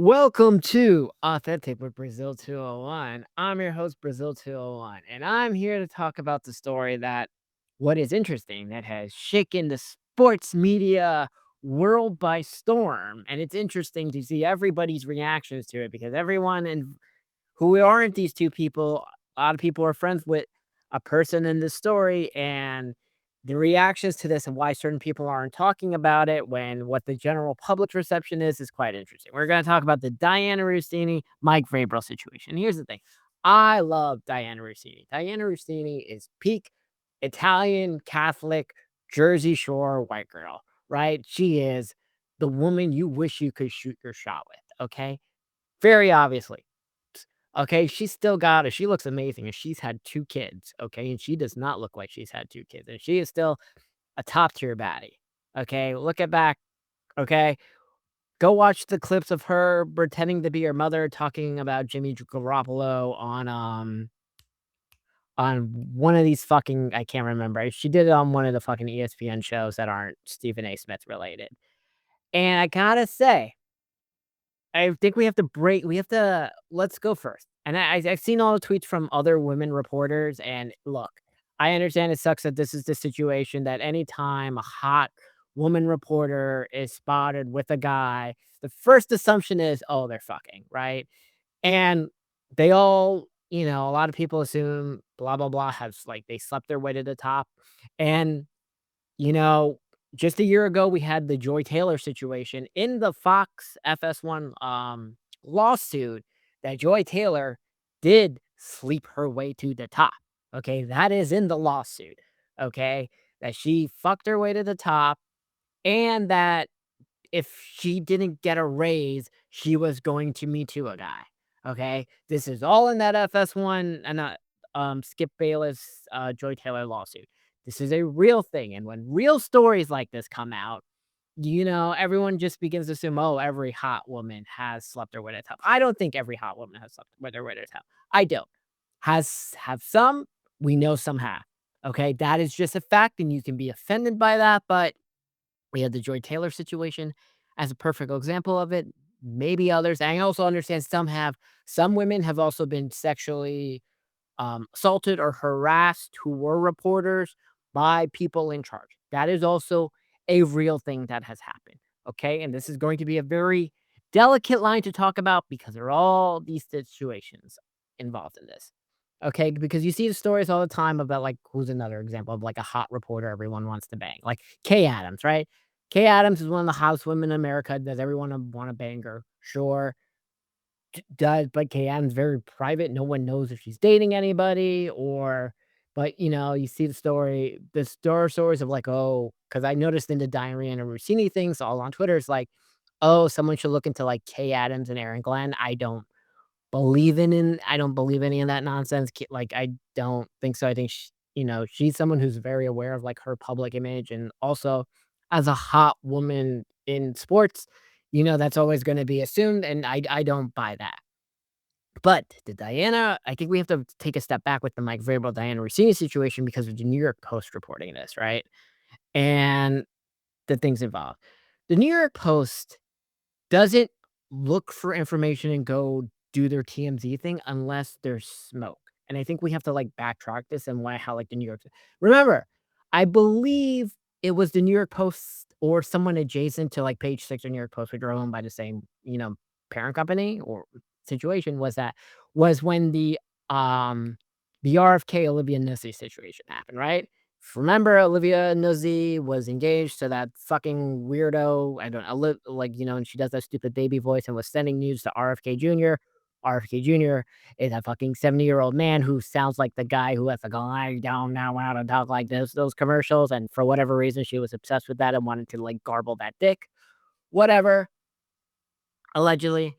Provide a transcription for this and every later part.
Welcome to Authentic with Brazil 201. I'm your host, Brazil 201, and I'm here to talk about the story what is interesting, that has shaken the sports media world by storm. And it's interesting to see everybody's reactions to it because everyone and who aren't these two people, a lot of people are friends with a person in this story, and the reactions to this and why certain people aren't talking about it when what the general public's reception is quite interesting. We're going to talk about the Dianna Russini, Mike Vrabel situation. Here's the thing. I love Dianna Russini. Dianna Russini is peak Italian Catholic Jersey Shore white girl, right? She is the woman you wish you could shoot your shot with, okay? Very obviously. Okay, she's still got it. She looks amazing, and she's had 2 kids, okay, and she does not look like she's had 2 kids, and she is still a top tier baddie, okay? Look at back, okay? Go watch the clips of her pretending to be her mother talking about Jimmy Garoppolo on one of these fucking I can't remember. She did it on one of the fucking ESPN shows that aren't Stephen A. Smith related, and I gotta say I think we have to let's go first. And I've seen all the tweets from other women reporters, and look, I understand it sucks that this is the situation that anytime a hot woman reporter is spotted with a guy, the first assumption is, "Oh, they're fucking," right? And they all, a lot of people assume blah, blah, blah has, like, they slept their way to the top, and you know, just a year ago, we had the Joy Taylor situation in the Fox FS1 lawsuit that Joy Taylor did sleep her way to the top. Okay, that is in the lawsuit. Okay, that she fucked her way to the top, and that if she didn't get a raise, she was going to Me Too a guy, okay? This is all in that FS1 and, Skip Bayless, Joy Taylor lawsuit. This is a real thing, and when real stories like this come out, everyone just begins to assume, "Oh, every hot woman has slept her way to the top." I don't think every hot woman has slept with their way to the top. I don't. Have some? We know some have, okay? That is just a fact, and you can be offended by that, but we had the Joy Taylor situation as a perfect example of it. Maybe others. I also understand some women have also been sexually assaulted or harassed who were reporters by people in charge. That is also a real thing that has happened. Okay. And this is going to be a very delicate line to talk about because there are all these situations involved in this. Okay. Because you see the stories all the time about, like, who's another example of like a hot reporter everyone wants to bang? Like Kay Adams, right? Kay Adams is one of the hottest women in America. Does everyone want to bang her? Sure does, but Kayann's very private. No one knows if she's dating anybody but, you see the stories of like, oh, because I noticed in the Diana Rossini things all on Twitter, it's like, oh, someone should look into like Kay Adams and Aaron Glenn. I don't believe any of that nonsense. Like, I don't think so. I think she's someone who's very aware of like her public image, and also as a hot woman in sports, that's always going to be assumed, and I don't buy that. But the Diana I think we have to take a step back with the Mike Vrabel, Diana Russini situation because of the New York Post reporting this, right? And the things involved. The New York Post doesn't look for information and go do their TMZ thing unless there's smoke. And I think we have to, like, backtrack this and why how, like, the New York remember, I believe it was the New York Post or someone adjacent to, like, Page 6 or New York Post, which are owned by the same, parent company or situation was when the RFK Olivia Nuzzi situation happened, right? Remember Olivia Nuzzi was engaged to that fucking weirdo, I don't know, like, and she does that stupid baby voice and was sending news to RFK Jr. RFK Jr. is a fucking 70-year-old man who sounds like the guy who has to go, "I don't know how to talk like this," those commercials, and for whatever reason, she was obsessed with that and wanted to, like, garble that dick. Whatever, allegedly.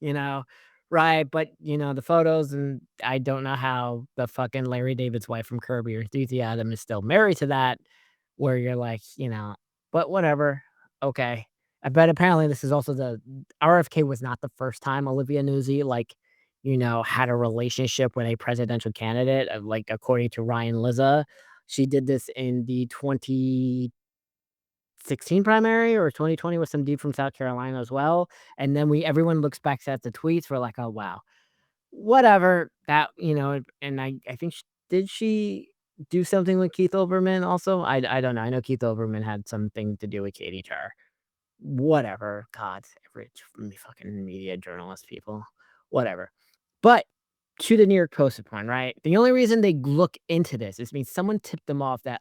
You know? Right, but, the photos and I don't know how the fucking Larry David's wife from Curb Your Enthusiasm is still married to that, where you're like, but whatever, okay. But apparently this is also the RFK was not the first time Olivia Nuzzi, like, had a relationship with a presidential candidate, like, according to Ryan Lizza. She did this in the 2014 2016 primary or 2020 with some dude from South Carolina as well, and then we everyone looks back at the tweets, we're like, "Oh, wow." Whatever, that and I think sh did she do something with Keith Olbermann also? I don't know, I know Keith Olbermann had something to do with Katie Tur. Whatever, God, rich fucking media journalist people, whatever. But to the New York Post one, right? The only reason they look into this is means someone tipped them off that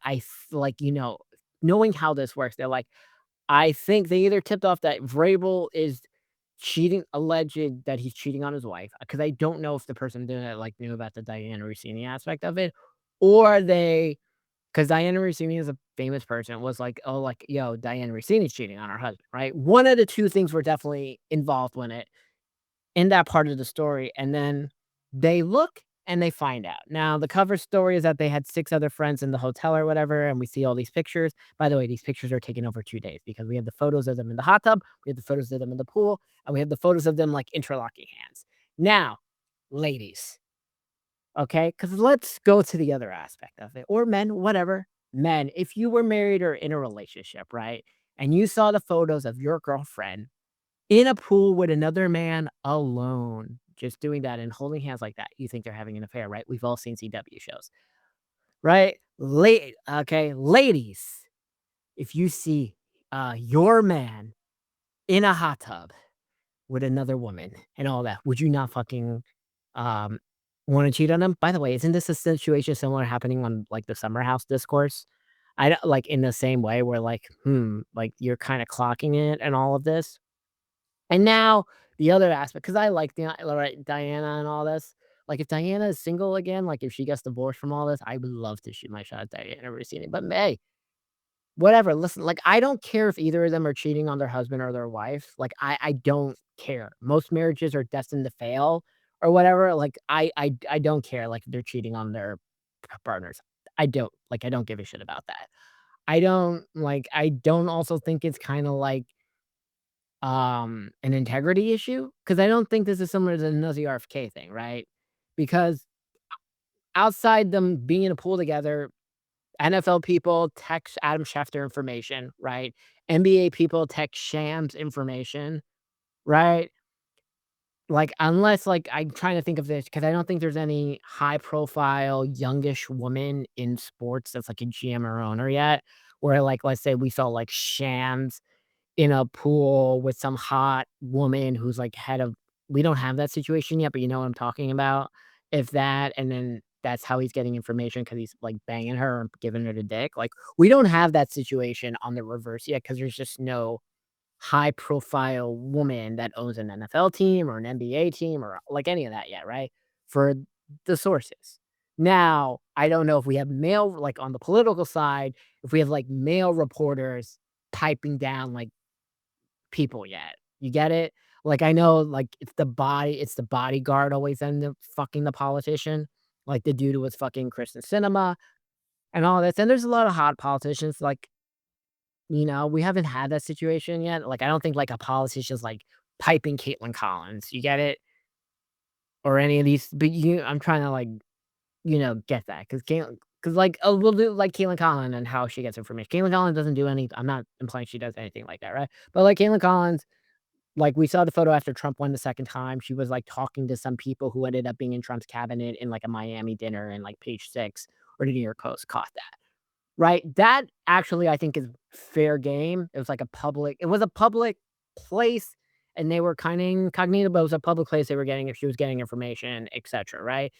knowing how this works, they're like, I think they either tipped off that Vrabel is cheating alleged that he's cheating on his wife, because I don't know if the person doing it, like, knew about the Dianna Russini aspect of it, or they, because Dianna Russini is a famous person, was like, "Oh, like, yo, Dianna Russini's cheating on her husband," right? One of the 2 things were definitely involved when it in that part of the story, and then they look and they find out. Now, the cover story is that they had 6 other friends in the hotel or whatever, and we see all these pictures. By the way, these pictures are taken over 2 days because we have the photos of them in the hot tub, we have the photos of them in the pool, and we have the photos of them, like, interlocking hands. Now, ladies, okay, because 'cause let's go to the other aspect of it, or men, whatever. Men, if you were married or in a relationship, right, and you saw the photos of your girlfriend in a pool with another man alone, just doing that and holding hands like that, you think they're having an affair, right? We've all seen CW shows, right? Okay, ladies, if you see, your man in a hot tub with another woman and all that, would you not fucking, um, wanna cheat on him? By the way, isn't this a situation similar happening on, like, the Summer House discourse? I don't like, in the same way where, like, like, you're kinda clocking it and all of this? And now the other aspect, because I like right, Diana and all this. Like, if Diana is single again, like, if she gets divorced from all this, I would love to shoot my shot at Diana Russini, but hey, whatever, listen, like, I don't care if either of them are cheating on their husband or their wife, like, I don't care. Most marriages are destined to fail or whatever, like, I don't care, like, if they're cheating on their partners. I don't give a shit about that. I don't also think it's kinda like an integrity issue, because I don't think this is similar to the Nuzzy RFK thing, right? Because outside them being in a pool together, NFL people text Adam Schefter information, right? NBA people text Shams information, right? Like, unless, like, I'm trying to think of this because I don't think there's any high profile youngish woman in sports that's like a GM or owner yet, where, like, let's say we saw like Shams in a pool with some hot woman who's, like, head of we don't have that situation yet, but you know what I'm talking about. If that and then that's how he's getting information because he's, like, banging her or giving her the dick, like, we don't have that situation on the reverse yet because there's just no high profile woman that owns an NFL team or an NBA team or, like, any of that yet, right? For the sources. Now, I don't know if we have male like, on the political side, if we have, like, male reporters piping down, like, people yet. You get it? Like, I know, like, it's the bodyguard always end up fucking the politician, like the dude who was fucking Kristen Sinema and all this, and there's a lot of hot politicians, like, we haven't had that situation yet, like, I don't think, like, a politician's, like, piping Caitlin Collins, you get it? Or any of these but I'm trying to, like, get that because like, we'll do like Caitlin Collins and how she gets information. Caitlin Collins doesn't do any I'm not implying she does anything like that, right? But, like, Caitlin Collins, like, we saw the photo after Trump won the 2nd time, she was, like, talking to some people who ended up being in Trump's cabinet in, like, a Miami dinner, and, like, Page 6 or the New York Post caught that. Right? That actually I think is fair game. It was a public place, and they were kinda incognito, but it was a public place they were getting if she was getting information, etcetera, right?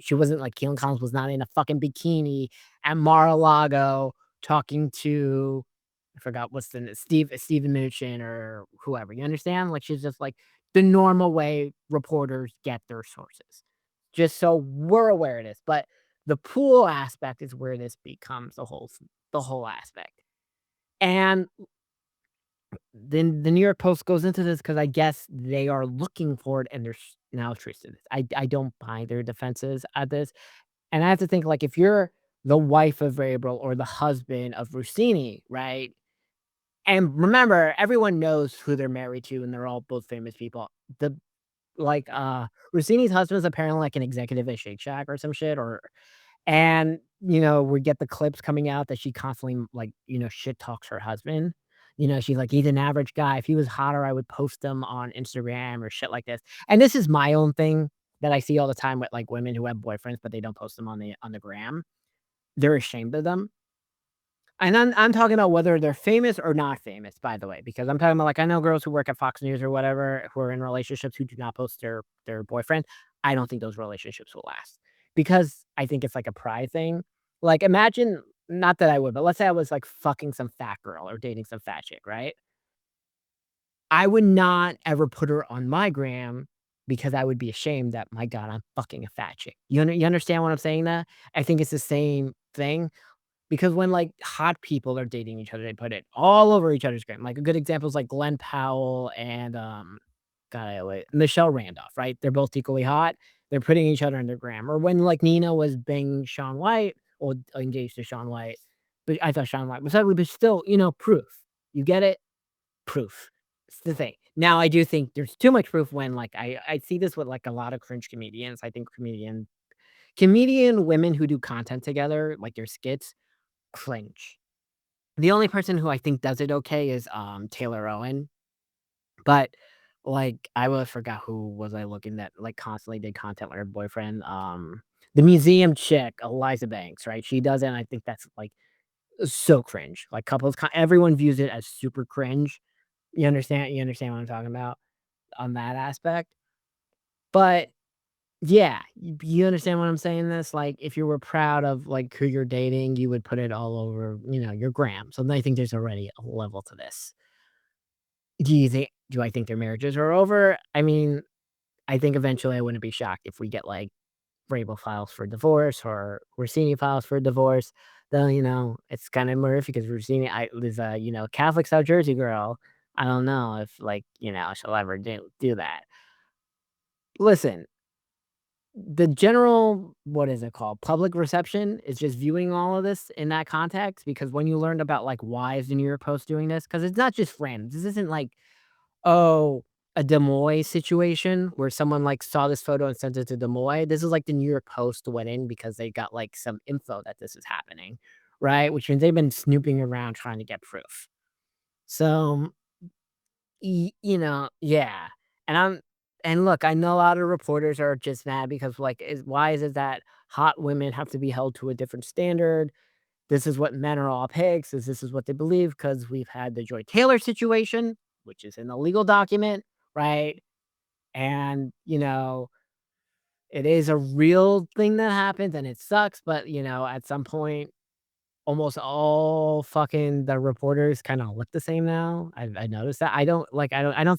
She wasn't like Keelan Collins was not in a fucking bikini at Mar-a-Lago talking to I forgot what's the Steven Mnuchin or whoever, you understand? Like, she's just, like, the normal way reporters get their sources. Just so we're aware of this, but the pool aspect is where this becomes the whole aspect. And then the New York Post goes into this because I guess they are looking for it and there's now truth to this. I don't buy their defenses at this. And I have to think like if you're the wife of Vrabel or the husband of Rossini, right? And remember, everyone knows who they're married to, and they're all both famous people. The Rossini's husband is apparently like an executive at Shake Shack or some shit, or And, we get the clips coming out that she constantly, like, shit talks her husband. She's like, "He's an average guy. If he was hotter, I would post him on Instagram," or shit like this. And this is my own thing that I see all the time with, like, women who have boyfriends, but they don't post them on the gram. They're ashamed of them. And I'm talking about whether they're famous or not famous, by the way, because I'm talking about, like, I know girls who work at Fox News or whatever who are in relationships who do not post their boyfriend. I don't think those relationships will last because I think it's like a pride thing. Like, imagine, not that I would, but let's say I was, like, fucking some fat girl or dating some fat chick, right? I would not ever put her on my gram because I would be ashamed that, "My god, I'm fucking a fat chick." You understand what I'm saying that? I think it's the same thing. Because when, like, hot people are dating each other, they put it all over each other's gram. Like, a good example is, like, Glenn Powell and, God, wait, Michelle Randolph, right? They're both equally hot. They're putting each other in their gram. Or when, like, Nina was banging Shaun White or engaged to Shaun White, but I thought Shaun White was ugly, but still, proof. You get it? Proof. It's the thing. Now, I do think there's too much proof when, like, I see this with, like, a lot of cringe comedians. I think comedian women who do content together, like their skits, cringe. The only person who I think does it okay is, Taylor Owen, but, like, I always forgot who was I looking that, like, constantly did content with her boyfriend, the museum chick, Eliza Banks, right? She does it, and I think that's, like, so cringe. Like, everyone views it as super cringe. You understand what I'm talking about on that aspect? But, yeah, you understand what I'm saying this? Like, if you were proud of, like, who you're dating, you would put it all over, your gram. So I think there's already a level to this. Do I think their marriages are over? I mean, I think eventually I wouldn't be shocked if we get, like, Vrabel files for divorce or Russini files for divorce. Though, it's kinda murphy because Russini is a, Catholic South Jersey girl. I don't know if, like, she'll ever do that. Listen, the general, what is it called? Public reception is just viewing all of this in that context, because when you learned about, like, why is the New York Post doing this? Because it's not just random. This isn't like, oh, a Des Moines situation where someone, like, saw this photo and sent it to Des Moines. This is like the New York Post went in because they got, like, some info that this is happening, right? Which means they've been snooping around trying to get proof. So, yeah. And look, I know a lot of reporters are just mad because, like, why is it that hot women have to be held to a different standard? This is what men are all pigs, this is what they believe because we've had the Joy Taylor situation, which is in the legal document, right? And, it is a real thing that happens and it sucks, but, at some point almost all fucking the reporters kinda look the same now. I noticed that. I don't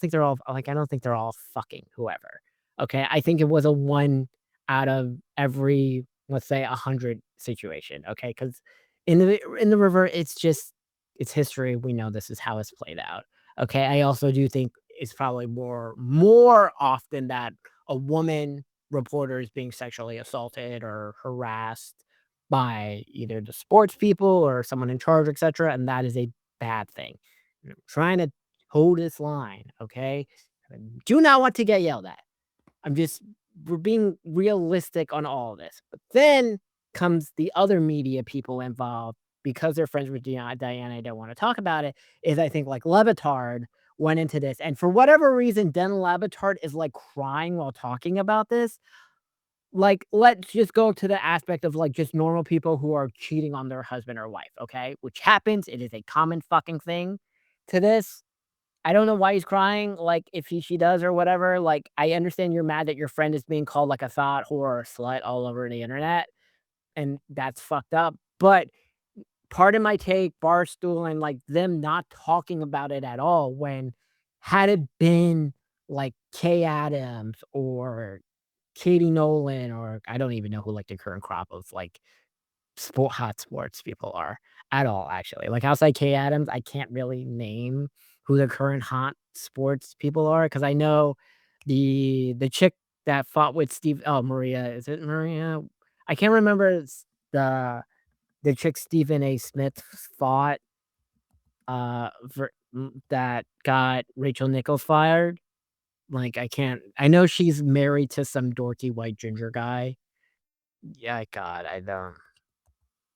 think they're all, like, I don't think they're all fucking whoever, okay? I think it was a 1 out of every, let's say, 100 situation, okay? Because in the river, it's history. We know this is how it's played out, okay? I also do think it's probably more often that a woman reporter is being sexually assaulted or harassed by either the sports people or someone in charge, etcetera, and that is a bad thing. And I'm trying to hold this line, okay? I do not want to get yelled at. We're being realistic on all of this. But then comes the other media people involved because they're friends with Diana, I don't wanna talk about it, is I think, like, Levitard went into this, and for whatever reason, Den Levitard is, like, crying while talking about this. Like, let's just go to the aspect of, like, just normal people who are cheating on their husband or wife, okay? Which happens, it is a common fucking thing to this. I don't know why he's crying, like, if she does or whatever, like, I understand you're mad that your friend is being called, like, a thought whore or a slut all over the internet, and that's fucked up, but pardon my take, Barstool and, like, them not talking about it at all when had it been, like, Kay Adams or Katie Nolan, or I don't even know who, like, the current crop of, like, hot sports people are at all, actually. Like, outside Kay Adams, I can't really name who the current hot sports people are because I know the chick that fought with Maria, is it Maria? I can't remember the chick Stephen A. Smith fought, that got Rachel Nichols fired. Like, I know she's married to some dorky white ginger guy. Yeah, God, I don't.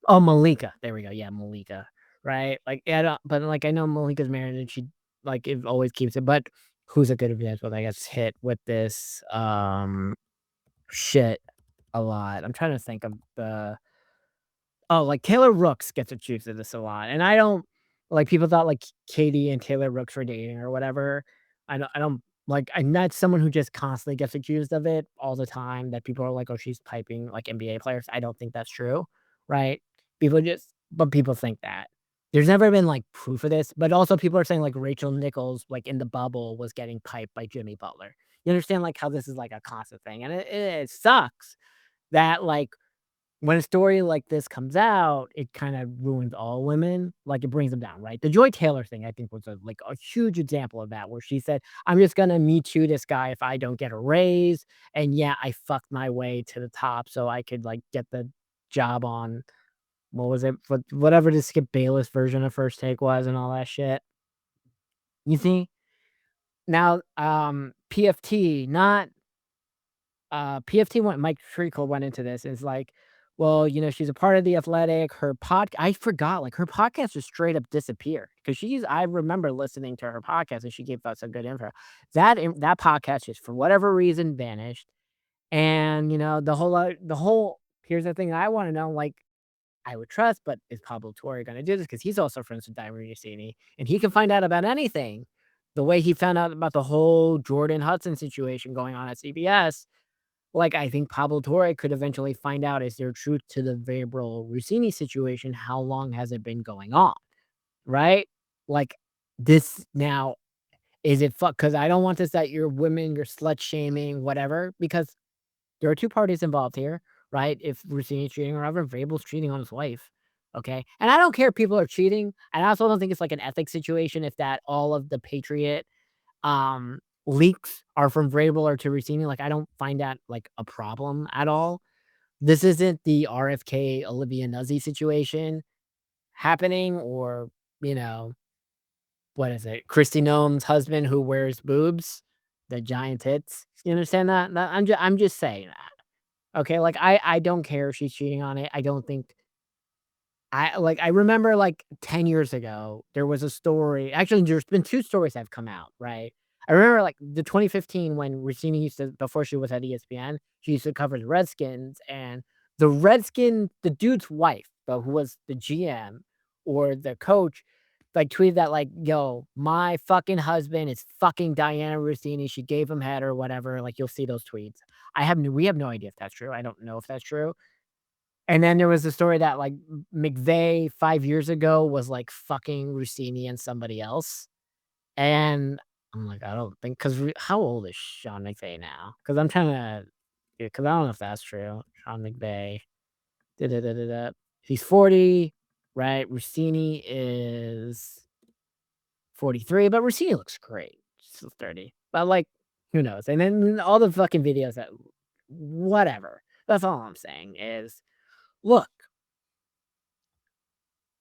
Oh, Malika. There we go. Yeah, Malika. Right? Like, yeah, I don't but, like, I know Malika's married and she, like, it always keeps it, but who's a good example that gets hit with this, shit a lot? I'm trying to think of the oh, like, Taylor Rooks gets accused of this a lot, and I don't like, people thought, like, Katie and Taylor Rooks were dating or whatever. I don't like, I'm not someone who just constantly gets accused of it all the time, that people are like, "Oh, she's piping," like, NBA players. I don't think that's true, right? People just but people think that. There's never been, like, proof of this, but also people are saying, like, Rachel Nichols, like, in the bubble was getting piped by Jimmy Butler. You understand, like, how this is, like, a constant thing, and it sucks that, like, when a story like this comes out, it kinda ruins all women, like, it brings them down, right? The Joy Taylor thing, I think, was a huge example of that, where she said, "I'm just gonna Me Too this guy if I don't get a raise, and yeah, I fucked my way to the top so I could, like, get the job on" what was it? Whatever the Skip Bayless version of First Take was and all that shit. You see? Now, PFT, not PFT went Mike Treacle went into this, is like, well, she's a part of The Athletic, I forgot, like, her podcast just straight up disappeared, because I remember listening to her podcast, and she gave us a good info. That podcast just, for whatever reason, vanished, and, the whole here's the thing I wanna know, like, I would trust, but is Pablo Torre gonna do this? Because he's also friends with Dianna Russini, and he can find out about anything. The way he found out about the whole Jordan Hudson situation going on at CBS, like, I think Pablo Torre could eventually find out, is there truth to the Vrabel Russini situation? How long has it been going on, right? Like, this now, is it Because I don't want this, that you're women, you're slut shaming, whatever, because there are 2 parties involved here, right? If Rossini's cheating or whatever, Vrabel's cheating on his wife, okay? And I don't care if people are cheating, and I also don't think it's like an ethics situation if that all of the Patriot, leaks are from Vrabel or to Rossini, like, I don't find that, like, a problem at all. This isn't the RFK Olivia Nuzzi situation happening, or, you know, what is it? Kristi Noem's husband who wears boobs, the giant tits. You understand that? I'm just saying that. Okay, like, I don't care if she's cheating on it. I don't think I remember, like, 10 years ago, there was a story, actually, there's been 2 stories that have come out, right? I remember, like, the 2015 when Rossini used to, before she was at ESPN, she used to cover the Redskins, and the dude's wife, who was the GM or the coach, like, tweeted that, like, "Yo, my fucking husband is fucking Dianna Russini, she gave him head," or whatever, like, you'll see those tweets. We have no idea if that's true. I don't know if that's true. And then there was the story that, like, McVay 5 years ago was, like, fucking Rossini and somebody else, and I'm like, I don't think, 'cause how old is Sean McVay now? Because 'Cause I'm trying to, yeah, 'cause I don't know if that's true. Sean McVay, da da da da da. He's 40, right? Rossini is 43, but Rossini looks great. Still 30, but, like, who knows? And then all the fucking videos that whatever. That's all I'm saying is, look,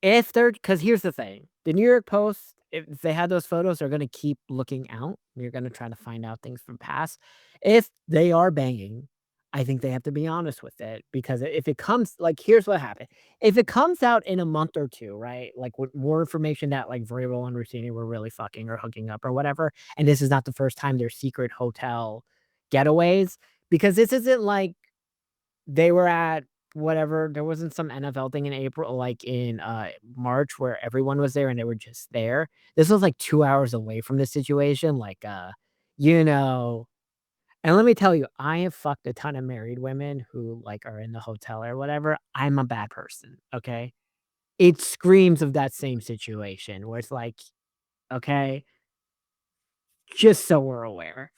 if they're, because here's the thing, the New York Post, if they had those photos, they're gonna keep looking out. You're gonna try to find out things from past. If they are banging, I think they have to be honest with it, because if it comes, like, here's what happened. If it comes out in a month or 2, right, like, with more information that, like, Vrabel and Rossini were really fucking or hooking up or whatever, and this is not the first time their secret hotel getaways, because this isn't like they were at whatever, there wasn't some NFL thing in April, like, in, March, where everyone was there and they were just there. This was, like, 2 hours away from the situation, like, you know and let me tell you, I have fucked a ton of married women who, like, are in the hotel or whatever. I'm a bad person, okay? It screams of that same situation where it's like, okay, just so we're aware.